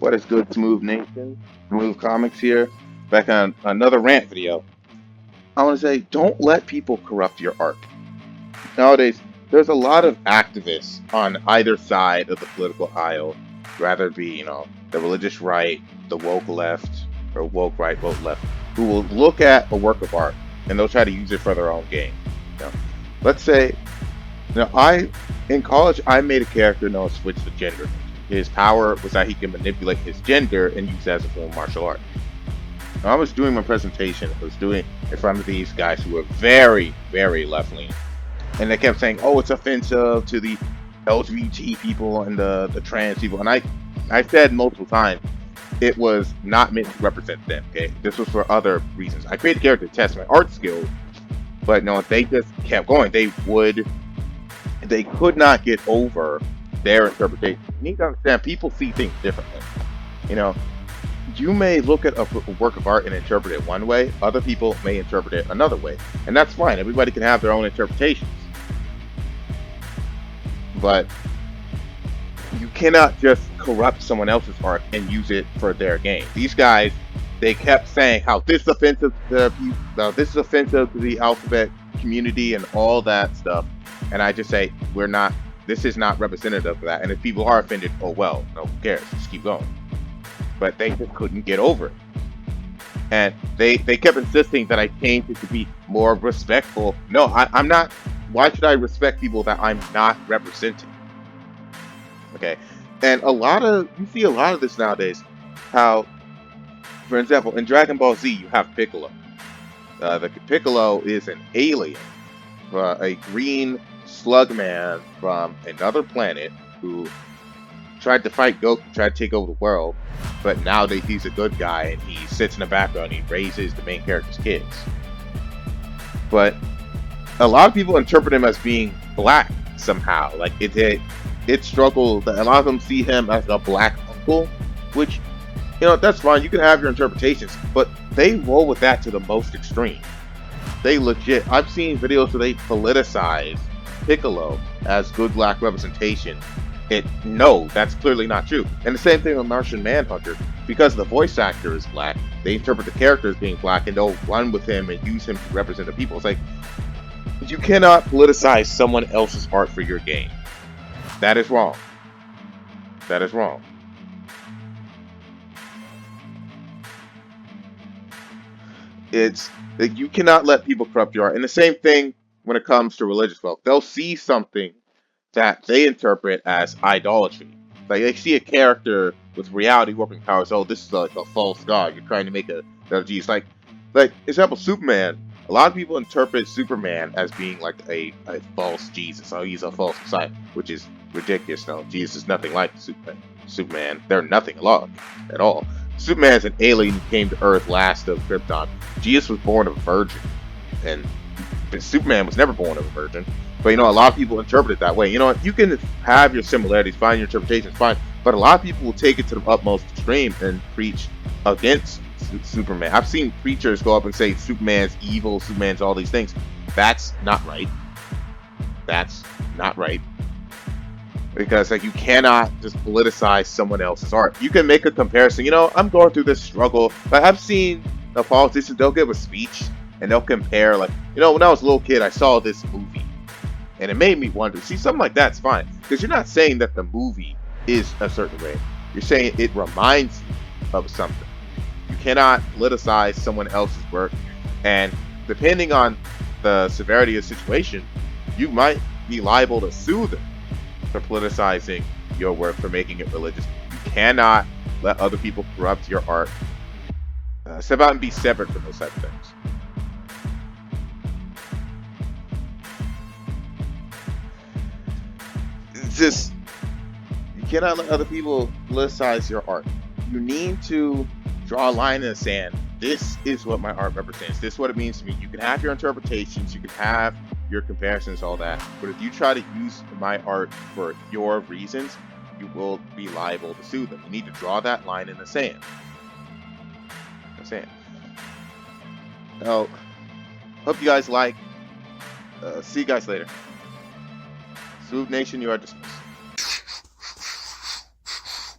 What is good, Smooth Nation? Smooth Comics here, back on another rant video. I want to say, don't let people corrupt your art. Nowadays, there's a lot of activists on either side of the political aisle, rather it be, the religious right, the woke left, or woke right, woke left, who will look at a work of art and they'll try to use it for their own gain. You know, let's say, in college, I made a character known as Switch the Gender. His power was that he can manipulate his gender and use it as a form of martial art. Now, I was doing my presentation. I was doing it in front of these guys who were very, very left-leaning. And they kept saying, oh, it's offensive to the LGBT people and the trans people. And I said multiple times, it was not meant to represent them, okay? This was for other reasons. I created a character to test my art skills, but no, if they just kept going, they could not get over their interpretation. You need to understand, people see things differently. You know, you may look at a work of art and interpret it one way, other people may interpret it another way. And that's fine. Everybody can have their own interpretations. But you cannot just corrupt someone else's art and use it for their gain. These guys, they kept saying how this is offensive to this is offensive to the alphabet community and all that stuff. And I just say, this is not representative of that. And if people are offended, oh well, no, who cares? Just keep going. But they just couldn't get over it. And they kept insisting that I change it to be more respectful. No, I'm not. Why should I respect people that I'm not representing? Okay. And you see a lot of this nowadays. How, for example, in Dragon Ball Z, you have Piccolo. The Piccolo is an alien, a green slug man from another planet who tried to fight Goku, tried to take over the world, but nowadays he's a good guy and he sits in the background and he raises the main character's kids. But a lot of people interpret him as being black somehow. Like it struggled. A lot of them see him as a black uncle, which, that's fine. You can have your interpretations, but they roll with that to the most extreme. They legit. I've seen videos where they politicize Piccolo as good black representation. No, that's clearly not true. And the same thing with Martian Manhunter. Because the voice actor is black, they interpret the character as being black and they'll run with him and use him to represent the people. It's like, you cannot politicize someone else's art for your gain. That is wrong. That is wrong. It's that you cannot let people corrupt your art. And the same thing when it comes to religious folk. They'll see something that they interpret as idolatry. Like they see a character with reality warping powers. Oh, this is like a false god. You're trying to make a Jesus. Like example, Superman. A lot of people interpret Superman as being like a false Jesus. Oh, he's a false Messiah, which is ridiculous. No, Jesus is nothing like Superman. They're nothing alike at all. Superman's an alien who came to Earth last of Krypton. Jesus was born of a virgin, and Superman was never born of a virgin. But a lot of people interpret it that way. You can have your similarities, find your interpretations, fine. But a lot of people will take it to the utmost extreme and preach against Superman. I've seen preachers go up and say Superman's evil, Superman's all these things. That's not right. That's not right. Because you cannot just politicize someone else's art. You can make a comparison. I'm going through this struggle. Like I've seen the politicians, they'll give a speech and they'll compare. Like, when I was a little kid, I saw this movie. And it made me wonder. See, something like that's fine. Because you're not saying that the movie is a certain way. You're saying it reminds you of something. You cannot politicize someone else's work. And depending on the severity of the situation, you might be liable to sue them for politicizing your work, for making it religious. You cannot let other people corrupt your art. Step out and be separate from those type of things. You cannot let other people politicize your art. You need to draw a line in the sand. This is what my art represents. This is what it means to me. You can have your interpretations, you can have your comparisons, all that. But if you try to use my art for your reasons, you will be liable to sue them. You need to draw that line in the sand. Now, hope you guys like. See you guys later. Smooth Nation, you are dismissed.